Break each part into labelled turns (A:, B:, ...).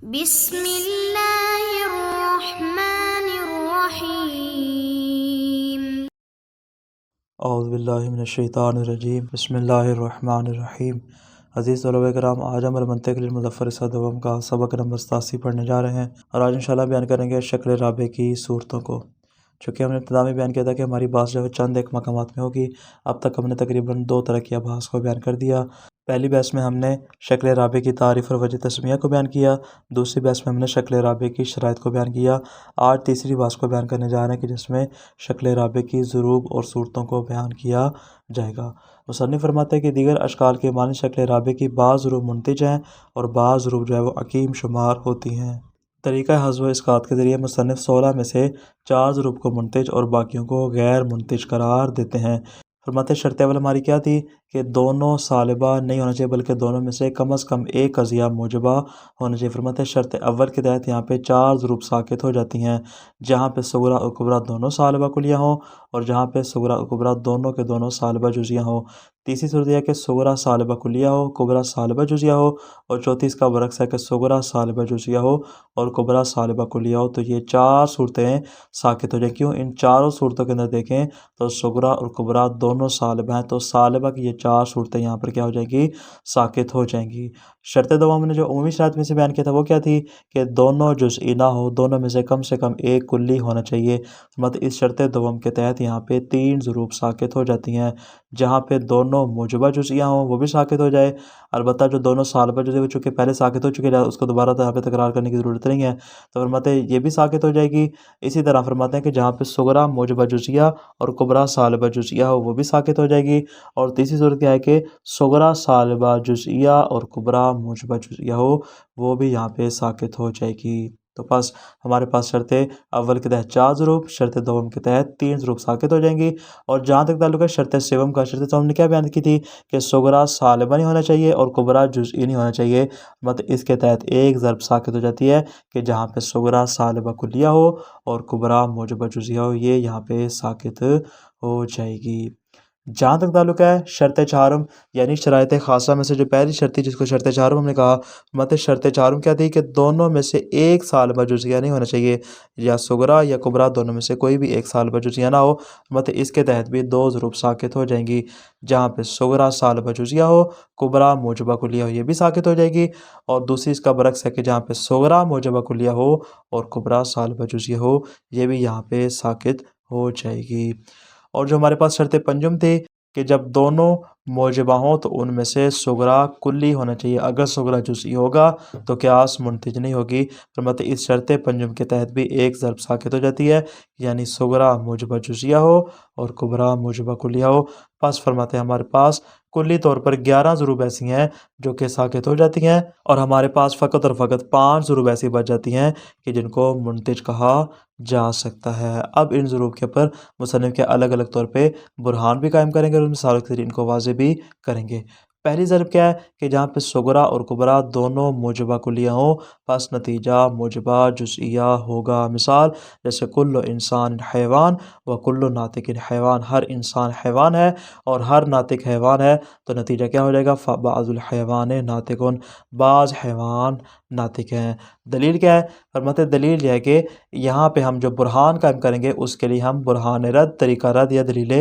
A: بسم اللہ الرحمن الرحیم۔
B: اعوذ باللہ من الشیطان الرجیم، بسم اللہ الرحمن الرحیم۔ عزیز طلباء کرام، آج ہم المنطق للمظفر صدوم کا سبق نمبر 87 پڑھنے جا رہے ہیں، اور آج انشاءاللہ بیان کریں گے شکل رابع کی صورتوں کو۔ چونکہ ہم نے ابتدا میں بیان کیا تھا کہ ہماری بحث جو ہے چند ایک مقامات میں ہوگی۔ اب تک ہم نے تقریباً 2 طرح کی ابحاث کو بیان کر دیا۔ پہلی بحث میں ہم نے شکل رابع کی تعریف اور وجہ تسمیہ کو بیان کیا، دوسری بحث میں ہم نے شکل رابع کی شرائط کو بیان کیا۔ آج تیسری بحث کو بیان کرنے جا رہے ہیں کہ جس میں شکل رابع کی ضروب اور صورتوں کو بیان کیا جائے گا۔ مصنف فرماتے ہیں کہ دیگر اشکال کے معنی شکل رابع کی بعض ضروب منتج ہیں اور بعض ضروب جو ہے وہ عقیم شمار ہوتی ہیں۔ طریقہ حذف و اسقاط کے ذریعے مصنف 16 میں سے 4 ضروب کو منتج اور باقیوں کو غیر منتج قرار دیتے ہیں۔ فرماتے ہیں شرط اول ہماری کیا تھی کہ دونوں سالبہ نہیں ہونا چاہیے، بلکہ دونوں میں سے کم از کم ایک قضیہ موجبہ ہونا چاہیے۔ فرماتے ہیں شرط اول کے تحت یہاں پہ 4 ضروب ساکت ہو جاتی ہیں، جہاں پہ صغریٰ اور کبریٰ دونوں سالبہ کلیہ ہوں، اور جہاں پہ صغریٰ اور کبریٰ دونوں کے دونوں سالبہ جزیہ ہوں۔ تیسری صورت یہ ہے کہ صغریٰ سالبہ کلیہ ہو، کبریٰ سالبہ جزیہ ہو، اور چوتھی اس کا برعکس ہے کہ صغریٰ سالبہ جزیہ ہو اور کبریٰ سالبہ کلیہ ہو۔ تو یہ 4 صورتیں ساکت ہو جائیں۔ کیوں؟ ان چاروں صورتوں کے اندر دیکھیں تو صغریٰ اور کبریٰ دونوں سالبہ ہیں، تو سالبہ کی یہ 4 صورتیں یہاں پر کیا ہو جائیں گی؟ ساکت ہو جائیں گی۔ شرط دوم نے جو عمومی شرائط میں سے بیان کیا تھا وہ کیا تھی کہ دونوں جزئی نہ ہو، دونوں میں سے کم ایک کلی ہونا چاہیے۔ مطلب اس شرط دوم کے تحت یہاں پہ 3 ضروب ساکت ہو جاتی ہیں، جہاں پہ دونوں موجبہ جزئیہ ہوں وہ بھی ساکت ہو جائے۔ البتہ جو دونوں سالبہ جزئیہ ہو چکے پہلے ساکت ہو چکے، اس کو دوبارہ یہاں پہ تکرار کرنے کی ضرورت نہیں ہے، تو فرماتے ہیں یہ بھی ساکت ہو جائے گی۔ اسی طرح فرماتے ہیں کہ جہاں پہ صغریٰ موجبہ جزئیہ اور کبریٰ سالبہ جزئیہ ہو وہ بھی ساکت ہو جائے گی۔ اور تیسری صورت کیا ہے کہ صغریٰ سالبہ جزئیہ اور کبریٰ موجبہ جزئیہ ہو وہ بھی یہاں پہ ساکت ہو جائے گی۔ تو بس ہمارے پاس شرط اول کے تحت 4 ضروب، شرط دوم کے تحت 3 ضروب ساکت ہو جائیں گی۔ اور جہاں تک تعلق ہے شرط سوم کا، شرط سوم نے کیا بیان کی تھی کہ صغریٰ سالبہ نہیں ہونا چاہیے اور کبریٰ جزئی نہیں ہونا چاہیے۔ مطلب اس کے تحت ایک ضرب ساکت ہو جاتی ہے کہ جہاں پہ صغریٰ سالبہ کلیہ ہو اور کبریٰ موجبہ جزیہ ہو، یہ یہاں پہ ساکت ہو جائے گی۔ جہاں تک تعلق ہے شرط چہارم یعنی شرائط خاصہ میں سے جو پہلی شرط تھی جس کو شرط چہارم ہم نے کہا، مطلب شرط چہارم کیا تھی کہ دونوں میں سے ایک سالبہ جزیہ نہیں ہونا چاہیے، یا صغریٰ یا کبریٰ دونوں میں سے کوئی بھی ایک سالبہ جزیہ نہ ہو۔ مطلب اس کے تحت بھی 2 ضروب ساکت ہو جائیں گی، جہاں پہ صغریٰ سالبہ جزیہ ہو، کبریٰ موجبہ کلیہ ہو، یہ بھی ساکت ہو جائے گی۔ اور دوسری اس کا برعکس ہے کہ جہاں پہ صغریٰ موجبہ کلیہ ہو اور کبریٰ سالبہ جزیہ ہو، یہ بھی یہاں پہ ساکت ہو جائے گی۔ اور جو ہمارے پاس شرط پنجم تھی کہ جب دونوں موجبہ ہوں تو ان میں سے صغریٰ کلی ہونا چاہیے، اگر صغریٰ جزئی ہوگا تو قیاس منتج نہیں ہوگی۔ فرماتے اس شرط پنجم کے تحت بھی ایک ضرب ساکت ہو جاتی ہے، یعنی صغریٰ موجبہ جزیہ ہو اور کبریٰ موجبہ کلیہ ہو۔ پس فرماتے ہیں ہمارے پاس کلی طور پر 11 ضروب ایسی ہیں جو کہ ساکت ہو جاتی ہیں، اور ہمارے پاس فقط اور فقط 5 ضروب ایسی بچ جاتی ہیں کہ جن کو منتج کہا جا سکتا ہے۔ اب ان ضروب کے اوپر مصنف کے الگ الگ طور پہ برہان بھی قائم کریں گے اور مثالوں کے ذریعے ان کو واضح بھی کریں گے۔ پہلی ضرب کیا ہے کہ جہاں پہ صغریٰ اور کبریٰ دونوں موجبہ کلیہ ہوں، پس نتیجہ موجبہ جزئیہ ہوگا۔ مثال جیسے کل انسان حیوان و کل ناطق حیوان، ہر انسان حیوان ہے اور ہر ناطق حیوان ہے، تو نتیجہ کیا ہو جائے گا؟ فبعض الحیوان ناطق، بعض حیوان ناطق ہیں۔ دلیل کیا ہے؟ فرماتے دلیل یہ ہے کہ یہاں پہ ہم جو برہان قائم کریں گے اس کے لیے ہم برہان رد، طریقہ رد یا دلیل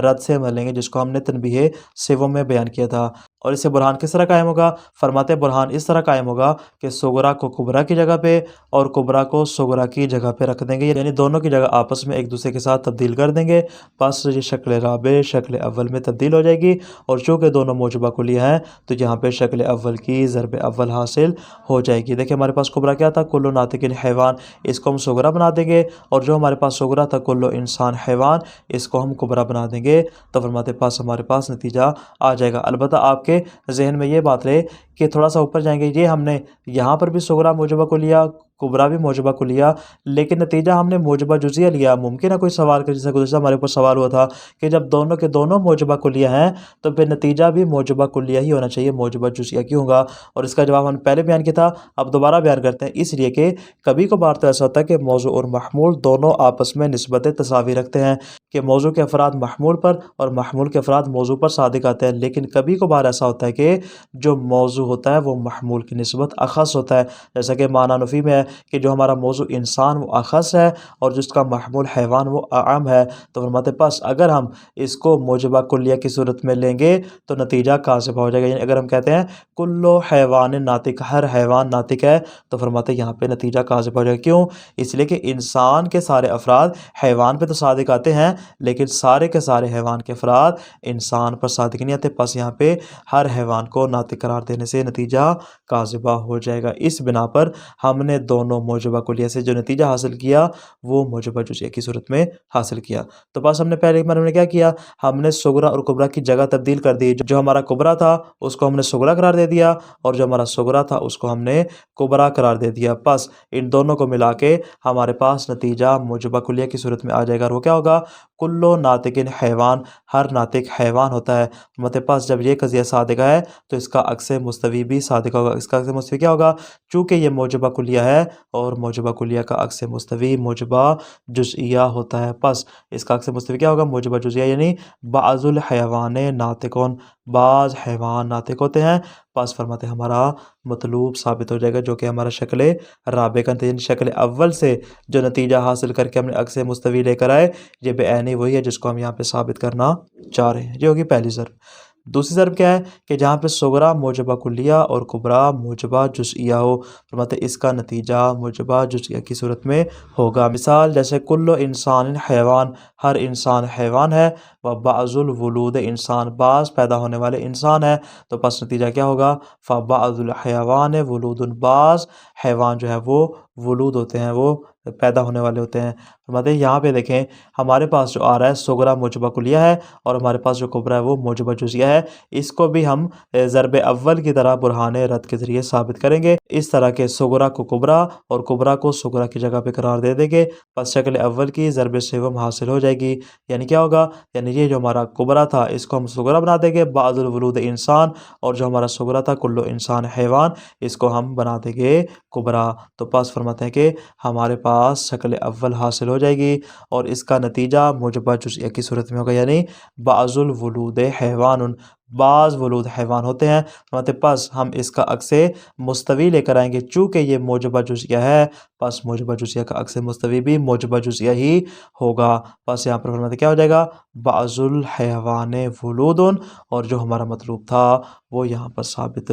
B: رد سے عمل لیں گے، جس کو ہم نے تنبیہ سوم میں بیان کیا تھا۔ اور اسے برہان کس طرح قائم ہوگا؟ فرماتے برہان اس طرح قائم ہوگا کہ صغریٰ کو کبریٰ کی جگہ پہ اور کبریٰ کو صغریٰ کی جگہ پہ رکھ دیں گے، یعنی دونوں کی جگہ آپس میں ایک دوسرے کے ساتھ تبدیل کر دیں گے۔ پس یہ شکل رابع شکل اول میں تبدیل ہو جائے گی، اور چونکہ دونوں موجبہ کلیہ ہیں تو یہاں پہ شکل اول کی ضرب اول حاصل ہو جائے گی۔ دیکھیں ہمارے پاس کبریٰ کیا تھا؟ کل ناطق حیوان، اس کو ہم صغریٰ بنا دیں گے، اور جو ہمارے پاس صغریٰ تھا کل انسان حیوان، اس کو ہم کبریٰ بنا دیں گے، تو فرماتے پاس ہمارے پاس نتیجہ آ جائے گا۔ البتہ آپ کے ذہن میں یہ بات رہے کہ تھوڑا سا اوپر جائیں گے، یہ ہم نے یہاں پر بھی صغریٰ موجبہ کلیہ کبرا بھی موجبہ کلیہ، لیکن نتیجہ ہم نے موجبہ جزیہ لیا۔ ممکن ہے کوئی سوال کرے، جیسے گزشتہ ہمارے اوپر سوال ہوا تھا کہ جب دونوں کے دونوں موجبہ کلیہ ہیں تو پھر نتیجہ بھی موجبہ کلیہ ہی ہونا چاہیے، موجبہ جزیہ کیوں ہوگا؟ اور اس کا جواب ہم نے پہلے بیان کیا تھا، اب دوبارہ بیان کرتے ہیں۔ اس لیے کہ کبھی کبھار تو ایسا ہوتا ہے کہ موضوع اور محمول دونوں آپس میں نسبت تساوی رکھتے ہیں، کہ موضوع کے افراد محمول پر اور محمول کے افراد موضوع پر صادق آتے ہیں، لیکن کبھی کبھار ایسا ہوتا ہے کہ جو موضوع ہوتا ہے وہ محمول کی نسبت اخص ہوتا ہے، جیسا کہ معنی نفی میں ہے کہ جو ہمارا موضوع انسان وہ اخص ہے اور جس کا محمول حیوان وہ اعم ہے۔ تو فرماتے پس اگر ہم اس کو موجبہ کلیہ کی صورت میں لیں گے تو نتیجہ کاذبہ ہو جائے گا، یعنی اگر ہم کہتے ہیں کلو حیوان ناطق، ہر حیوان ناطق ہے، تو فرماتے یہاں پہ نتیجہ کاذب ہو جائے گا۔ کیوں؟ اس لیے کہ انسان کے سارے افراد حیوان پہ تو صادق آتے ہیں، لیکن سارے کے سارے حیوان کے افراد انسان پر صادق نہیں آتے، پس یہاں پہ ہر حیوان کو ناطق قرار دینے سے نتیجہ کاذبہ ہو جائے گا۔ اس بنا پر ہم نے دونوں موجبہ کلیہ سے جو نتیجہ حاصل کیا وہ موجبہ جزیہ کی صورت میں حاصل کیا۔ تو بس ہم نے پہلے مرحلے میں کیا کیا، ہم نے صغریٰ اور کبریٰ کی جگہ تبدیل کر دی۔ جو ہمارا کبریٰ تھا اس کو ہم نے صغریٰ قرار دے دیا، اور جو ہمارا صغریٰ تھا اس کو ہم نے کبریٰ قرار دے دیا۔ پس ان دونوں کو ملا کے ہمارے پاس نتیجہ موجبہ کلیہ کی صورت میں آ جائے گا، اور وہ کیا ہوگا؟ کلو ناطقن حیوان، ہر ناطق حیوان ہوتا ہے۔ ہمارے پاس جب یہ قضیہ صادق ہے تو اس کا عکس مستوی بھی صادق ہوگا۔ اس کا عکس مستوی کیا ہوگا؟ چونکہ یہ موجبہ کلیہ ہے اور موجبہ کلیہ کا عکس مستوی موجبہ جزئیہ ہوتا ہے، پس اس کا عکس مستوی کیا ہوگا؟ موجبہ جزئیہ، یعنی بعض الحیوان ناطقون، بعض حیوان ناطق ہوتے ہیں۔ پس فرماتے ہمارا مطلوب ثابت ہو جائے گا، جو کہ ہمارا شکل رابع کا نتیجہ، شکل اول سے جو نتیجہ حاصل کر کے ہم نے عکس مستوی لے کر آئے، یہ بے عینی وہی ہے جس کو ہم یہاں پہ ثابت کرنا چاہ رہے ہیں۔ یہ ہوگی پہلی ضرب۔ دوسری ضرب کیا ہے کہ جہاں پہ صغریٰ موجبہ کلیہ اور کبریٰ موجبہ جزئیہ ہو، فرماتے اس کا نتیجہ موجبہ جزئیہ کی صورت میں ہوگا۔ مثال جیسے کلو انسان حیوان، ہر انسان حیوان ہے، و بعض الولود انسان، بعض پیدا ہونے والے انسان ہے، تو پس نتیجہ کیا ہوگا؟ فبعض الحیوان ولود، بعض حیوان جو ہے وہ ولود ہوتے ہیں، وہ پیدا ہونے والے ہوتے ہیں۔ فرماتے ہیں یہاں پہ دیکھیں ہمارے پاس جو آ رہا ہے صغریٰ موجبہ کلیہ ہے، اور ہمارے پاس جو کبریٰ ہے وہ موجبہ جزئیہ ہے۔ اس کو بھی ہم ضرب اول کی طرح برہان رد کے ذریعے ثابت کریں گے، اس طرح کے صغریٰ کو کبریٰ اور کبریٰ کو صغریٰ کی جگہ پہ قرار دے دیں گے، پس شکل اول کی ضرب سوم حاصل ہو جائے گی۔ یعنی کیا ہوگا؟ یعنی یہ جو ہمارا کبریٰ تھا اس کو ہم صغریٰ بنا دیں گے، بعض الولود انسان، اور جو ہمارا صغریٰ تھا کلو انسان حیوان، اس کو ہم بنا دیں گے کبریٰ۔ تو پس فرماتے ہیں کہ ہمارے پاس شکل اول حاصل ہو جائے گی، اور اس کا نتیجہ موجبہ جزئیہ کی صورت میں ہوگا، یعنی بعض الولود حیوان، بعض ولود حیوان ہوتے ہیں۔ فرماتے پس ہم اس کا عکس مستوی لے کر آئیں گے، چونکہ یہ موجبہ جزئیہ ہے، پس موجبہ جزئیہ کا عکس مستوی بھی موجبہ جزئیہ ہی ہوگا۔ پس یہاں پر فرماتے کیا ہو جائے گا؟ بعض الحیوان ولود، اور جو ہمارا مطلوب تھا وہ یہاں پر ثابت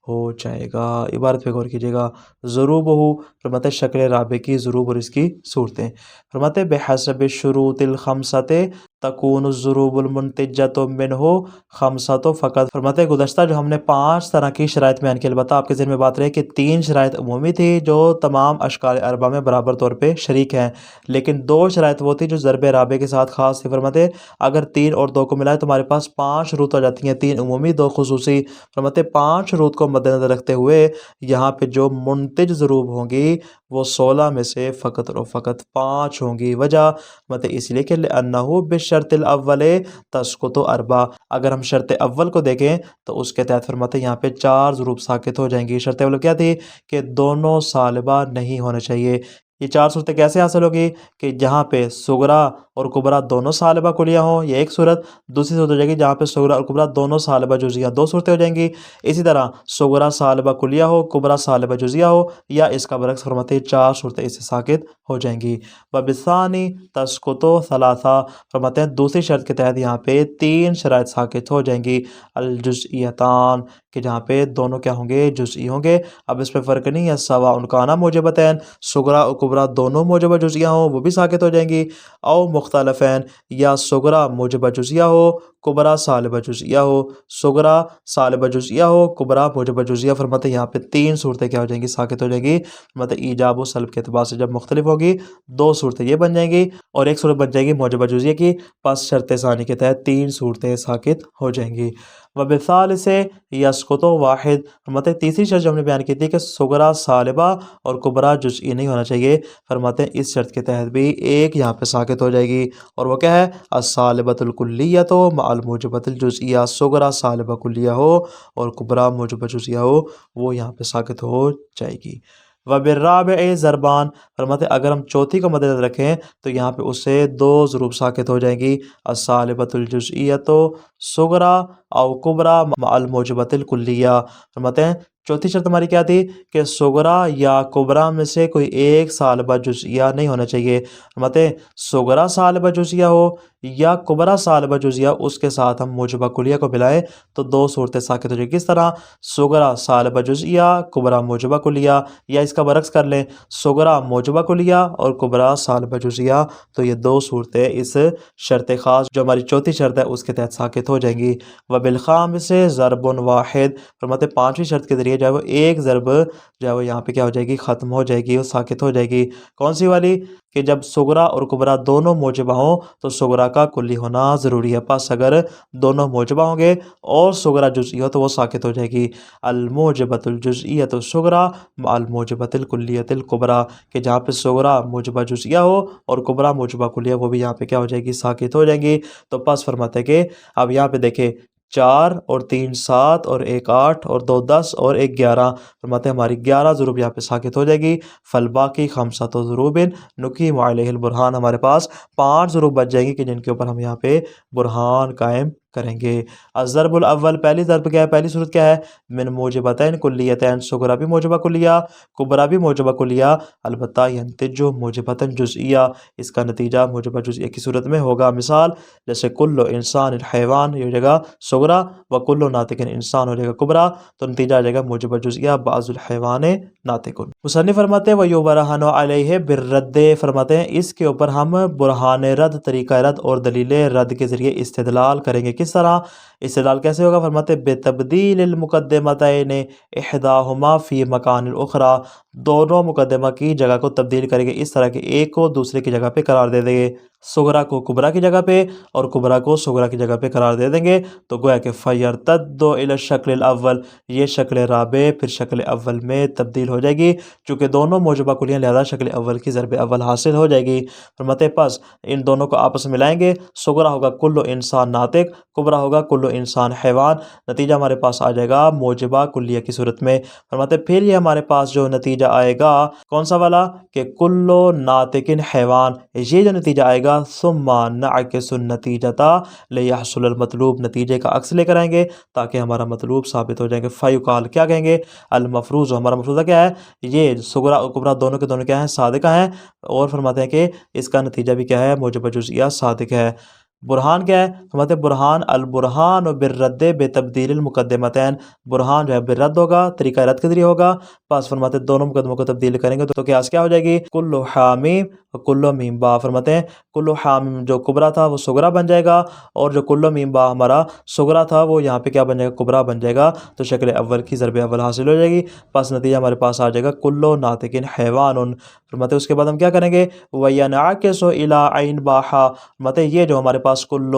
B: ہو جائے گا۔ عبارت پہ غور کیجیے گا، ضروب ہو، فرماتے شکل رابع کی ضروب اور اس کی صورتیں، فرماتے بحسب الشروط الخمسۃ تکون الضروب المنتجۃ منہ خمسۃ فقط۔ فرماتے گزشتہ جو ہم نے 5 طرح کی شرائط بیان کی، البتہ آپ کے ذہن میں بات رہے کہ 3 شرائط عمومی تھی جو تمام اشکال اربعہ میں برابر طور پہ شریک ہیں، لیکن 2 شرائط وہ تھی جو ضرب رابع کے ساتھ خاص تھی۔ فرماتے اگر 3 اور 2 کو ملائے تو ہمارے پاس 5 شروط ہو جاتی ہیں، 3 عمومی 2 خصوصی۔ فرماتے 5 شروط کو مد نظر رکھتے ہوئے یہاں پہ جو منتج ضروب ہوں گی وہ 16 میں سے فقط اور فقط 5 ہوں گی۔ وجہ مت اس لیے کہ لأنہ بالشرط الاول تسقط اربع، اگر ہم شرط اول کو دیکھیں تو اس کے تحت فرماتے یہاں پہ 4 ضروب ساقط ہو جائیں گی۔ شرط اول کیا تھی؟ کہ دونوں سالبہ نہیں ہونے چاہیے۔ یہ 4 صورتیں کیسے حاصل ہوگی؟ کہ جہاں پہ صغریٰ اور کبریٰ دونوں سالبہ کلیہ ہوں، یہ ایک صورت۔ دوسری صورت ہو جائے گی جہاں پہ صغریٰ اور کبریٰ دونوں سالبہ جزیہ، 2 صورتیں ہو جائیں گی۔ اسی طرح صغریٰ سالبہ کلیہ ہو، کبریٰ سالبہ جزیہ ہو، یا اس کا برعکس، فرماتے 4 صورتیں اس سے ساقط ہو جائیں گی۔ وبالثانی تسقط ثلاثہ، فرماتے ہیں دوسری شرط کے تحت یہاں پہ 3 شرائط ساقط ہو جائیں گی۔ الجزئیتان، کہ جہاں پہ دونوں کیا ہوں گے؟ جزئی ہوں گے۔ اب اس پہ فرق نہیں ہے، سواء کانا موجبتین، صغریٰ اور کبریٰ دونوں موجبہ جزیہ ہوں وہ بھی ساقط ہو جائیں گی، او مختلفین، یا صغریٰ موجبہ جزیہ ہو، کبریٰ سالبہ جزیہ ہو، صغریٰ سالبہ جزیہ ہو، کبریٰ موجبہ جزیہ۔ فرماتے یہاں پہ 3 صورتیں کیا ہو جائیں گی؟ ساقط ہو جائیں گی۔ فرماتے ایجاب و سلب کے اعتبار سے جب مختلف ہوگی 2 صورتیں یہ بن جائیں گی اور 1 صورت بن جائے گی موجبہ جزیہ کی، پس شرط ثانی کے تحت 3 صورتیں ساقط ہو جائیں گی۔ وبالثالث یسقط واحد، فرماتے ہیں تیسری شرط جو ہم نے بیان کی تھی کہ صغرا سالبہ اور کبرا جزئی نہیں ہونا چاہیے، فرماتے ہیں اس شرط کے تحت بھی ایک یہاں پہ ساکت ہو جائے گی، اور وہ کیا ہے؟ الصالبۃ الکلیۃ مع الموجبۃ الجزئیہ، صغرا سالبہ کلیہ ہو اور کبرا موجبہ جزئیہ ہو، وہ یہاں پہ ساکت ہو جائے گی۔ وبالرابع ضربان، فرماتے اگر ہم چوتھی کو مد نظر رکھیں تو یہاں پہ اس سے دو ضروب ساکت ہو جائیں گی، الصالبۃ الجزئیۃ صغرا او کبرا مع الموجبۃ الکلیہ، فرماتے ہیں چوتھی شرط ہماری کیا تھی کہ صغرا یا کبرا میں سے کوئی ایک سالبہ جزئیہ نہیں ہونا چاہیے، فرماتے ہیں صغرا سالبہ جزئیہ ہو یا کبرا سالبہ جزئیہ، اس کے ساتھ ہم موجبہ کلیہ کو ملائیں تو دو صورتیں ساکت ہو جائیں گی۔ کس طرح؟ صغرا سالبہ جزئیہ کبرا موجبہ کلیہ، یا اس کا برعکس کر لیں، صغرا موجبہ کلیہ اور کبرا سالبہ جزئیہ، تو یہ دو صورتیں اس شرط خاص جو ہماری چوتھی شرط ہے اس کے تحت ساکت ہو جائیں گی۔ وبالخامس ضرب واحد، فرماتے پانچویں شرط کے ذریعے جو ہے وہ ایک ضرب جو ہے وہ یہاں پہ کیا ہو جائے گی؟ ختم ہو جائے گی، وہ ساکت ہو جائے گی۔ کون سی والی؟ کہ جب صغرا اور کبرا دونوں موجبہ ہوں تو صغرا کا کلی ہونا ضروری ہے، پس اگر دونوں موجبہ ہوں گے اور صغرا جزئی ہو تو وہ ساکت ہو جائے گی۔ الموجبۃ الجزئیۃ الصغرا مع الموجبۃ الکلیۃ الکبرا، کہ جہاں پہ صغرا موجبہ جزئیہ ہو اور کبرا موجبہ کلیہ، وہ بھی یہاں پہ کیا ہو جائے گی؟ ساکت ہو جائیں گی۔ تو پس فرماتے کہ اب یہاں پہ دیکھیں 4 اور 3 7 اور 1 8 اور 2 10 اور 1 11، فرماتے ہیں ہماری 11 ضروب یہاں پہ ساکت ہو جائے گی۔ فالباقی خمسۃ ضروب نقیم علیہ البرہان، ہمارے پاس 5 ضروب بچ جائیں گی کہ جن کے اوپر ہم یہاں پہ برہان قائم کریں گے۔ الضرب الاول، پہلی ضرب کیا ہے؟ پہلی صورت کیا ہے؟ من موجبتین کلیتین، صغرا بھی موجبہ کلیہ کبرا بھی موجبہ کلیہ، البتہ ینتج موجبتاً جزئیہ، اس کا نتیجہ موجبہ جزئیہ کی صورت میں ہوگا۔ مثال جیسے کل انسان حیوان، یہ ہو جائے گا صغرا، و کل ناطق انسان ہو جائے گا کبرا، تو نتیجہ آ جائے گا موجبہ جزئیہ بعض الحیوان ناطق۔ مصنف فرماتے ہیں ویبرہن علیہ بالرد، فرماتے ہیں اس کے اوپر ہم برہان رد، طریقہ رد اور دلیل رد کے ذریعے استدلال کریں گے۔ کس طرح استدلال کیسے ہوگا؟ فرماتے بتبدیل المقدمتین احداہما فی مکان الاخری، دونوں مقدمہ کی جگہ کو تبدیل کریں گے، اس طرح کہ ایک کو دوسرے کی جگہ پہ قرار دے دیں گے، صغرا کو کبرا کی جگہ پہ اور کبرا کو صغرا کی جگہ پہ قرار دے دیں گے، تو گویا کہ فیرتد الی الشکل الاول، یہ شکل رابع پھر شکل اول میں تبدیل ہو جائے گی، چونکہ دونوں موجبہ کلیہ لہذا شکل اول کی ضرب اول حاصل ہو جائے گی۔ فرماتے پس ان دونوں کو آپس میں ملائیں گے، صغرا ہوگا کل انسان ناطق، کبرا ہوگا کل انسان حیوان، نتیجہ ہمارے پاس آ جائے گا موجبہ کلیہ کی صورت میں۔ فرماتے پھر یہ ہمارے پاس جو نتیجہ آئے گا کون سا والا؟ کہ کل ناطق حیوان، یہ جو نتیجہ آئے گا ثم نعکس النتیجۃ لیحصل المطلوب، نتیجے کا عکس لے کر آئیں گے تاکہ ہمارا مطلوب ثابت ہو جائیں گے۔ فیقال، کیا کہیں گے؟ المفروض، ہمارا مفروضہ کیا ہے؟ یہ صغرا اور کبرا دونوں کے دونوں کیا ہیں؟ صادقہ ہیں، اور فرماتے ہیں کہ اس کا نتیجہ بھی کیا ہے؟ موجبہ جزئیہ صادق ہے۔ برہان کیا ہے؟ فرماتے برہان البرہان بالرد بتبدیل المقدمتین، برہان جو ہے بالرد ہوگا، طریقہ رد کے ذریعے ہوگا، پس فرماتے دونوں مقدموں کو تبدیل کریں گے تو قیاس کیا ہو جائے گی؟ کل حامیم کل میم با، فرماتے ہیں کل حامیم جو کبرا تھا وہ صغرا بن جائے گا، اور جو کل میم با ہمارا صغرا تھا وہ یہاں پہ کیا بن جائے گا؟ کبرا بن جائے گا، تو شکل اول کی ضرب اول حاصل ہو جائے گی، پس نتیجہ ہمارے پاس آ جائے گا کل ناطق حیوان۔ فرماتے اس کے بعد ہم کیا کریں گے؟ وینعکس الی عین باحا، فرماتے یہ جو ہمارے پاس کل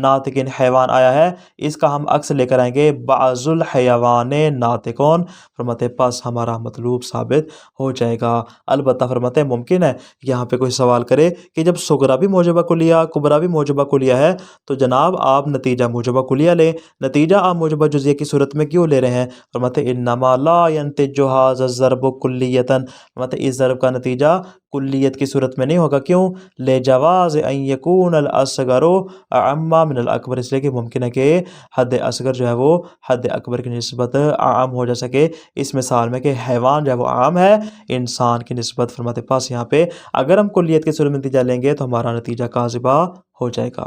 B: ناطق حیوان آیا ہے اس کا ہم عکس لے کر آئیں گے بعض الحیوان ناطقون، فرماتے پس ہمارا مطلوب ثابت ہو جائے گا۔ البتہ فرماتے ممکن ہے یہاں پہ کوئی سوال کرے کہ جب صغرا بھی موجبہ کلیہ کبرا بھی موجبہ کلیہ ہے تو جناب آپ نتیجہ موجبہ کلیہ لیں، نتیجہ آپ موجبہ جزئیہ کی صورت میں کیوں لے رہے ہیں؟ فرماتے انما لا ينتج هذا الضرب کلیۃ، فرماتے اس ضرب کا نتیجہ کلیت کی صورت میں نہیں ہوگا، کیوں؟ لجواز ان یکون الاصغر اعم من الاکبر، اس لیے کہ ممکن ہے کہ حد اصغر جو ہے وہ حد اکبر کی نسبت عام ہو جا سکے، اس مثال میں کہ حیوان جو ہے وہ عام ہے انسان کی نسبت۔ فرماتے پاس یہاں پہ اگر ہم کلیت کی صورت میں نتیجہ لیں گے تو ہمارا نتیجہ کاذبہ ہو جائے گا۔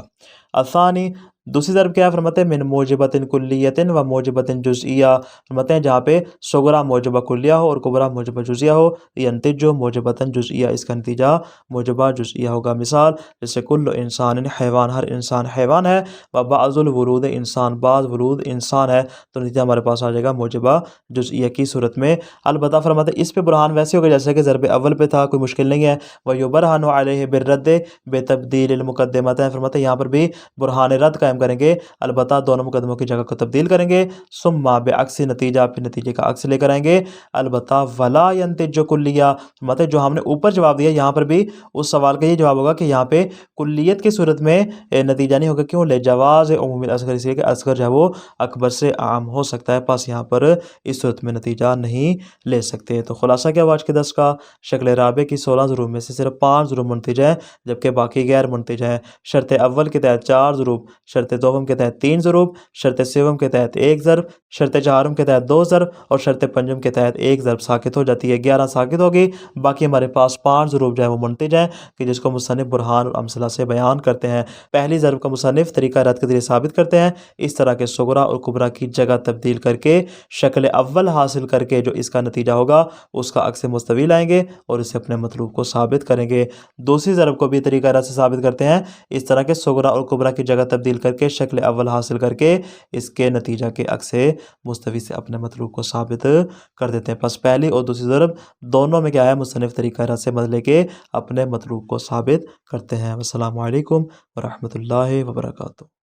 B: الثانی، دوسری ضرب کیا ہے؟ فرماتے ہیں من موجبۃ کلیۃ و موجبۃ جزئیہ، فرماتے ہیں جہاں پہ صغرا موجبہ کلیہ ہو اور کبرا موجبہ جزئیہ ہو، ینتج موجبۃ جزئیہ، اس کا نتیجہ موجبہ جزئیہ ہوگا۔ مثال جیسے کل انسان حیوان، ہر انسان حیوان ہے، و بعض الورود انسان، بعض ورود انسان ہے، تو نتیجہ ہمارے پاس آ جائے گا موجبہ جزئیہ کی صورت میں۔ البتہ فرماتے ہیں اس پہ برہان ویسے ہوگا جیسے کہ ضرب اول پہ تھا، کوئی مشکل نہیں ہے۔ ویبرہن علیہ بالرد بتبدیل المقدمتین، فرماتے ہیں یہاں پر بھی برہان رد قائم قائم کریں گے، البتہ دونوں مقدموں کی جگہ کو تبدیل کریں گے، ثم بعکس نتیجہ، پھر نتیجے کا عکس لے کر آئیں گے، البتہ ولا ینتج کلیہ، مطلب جو ہم نے اوپر جواب دیا یہاں پر بھی اس سوال کا یہ جواب ہوگا کہ یہاں پہ کلیت کی صورت میں نتیجہ نہیں ہوگا، کیوں؟ لجواز عموم الاصغر، اس لیے کہ اصغر جو ہے وہ اکبر سے عام ہو سکتا ہے، پس یہاں پر اس صورت میں نتیجہ نہیں لے سکتے۔ تو خلاصہ کیا آج کے درس کا؟ شکل رابع کی 16 ضروب میں سے صرف 5 ضروب منتج ہیں جبکہ باقی غیر منتج ہیں۔ شرط اول کے تحت 4 ضروب، شرط دوم کے تحت 3 ضروب، شرط سوم کے تحت 1 ضرب، شرط چہارم کے تحت 2 ضرب اور شرط پنجم کے تحت 1 ضرب ساکت ہو جاتی ہے، 11 ساکت ہوگی۔ باقی ہمارے پاس 5 ضروب جو ہے وہ منتج ہیں کہ جس کو مصنف برہان اور امثلہ سے بیان کرتے ہیں۔ پہلی ضرب کا مصنف طریقہ رد کے ذریعے ثابت کرتے ہیں، اس طرح کے صغرا اور کبرا کی جگہ تبدیل کر کے شکل اول حاصل کر کے جو اس کا نتیجہ ہوگا اس کا عکس مستوی لائیں گے اور اسے اپنے مطلوب کو ثابت کریں گے۔ دوسری ضرب کو بھی طریقہ رد سے ثابت کرتے ہیں، اس طرح کے صغرا اور کبرا کی جگہ تبدیل کر کے شکل اول حاصل کر کے اس کے نتیجہ کے عکس مستوی سے اپنے مطلوب کو ثابت کر دیتے ہیں۔ پس پہلی اور دوسری ضرب دونوں میں کیا ہے؟ مصنف طریقہ رد سے مدد لے کے اپنے مطلوب کو ثابت کرتے ہیں۔ السلام علیکم ورحمۃ اللہ وبرکاتہ۔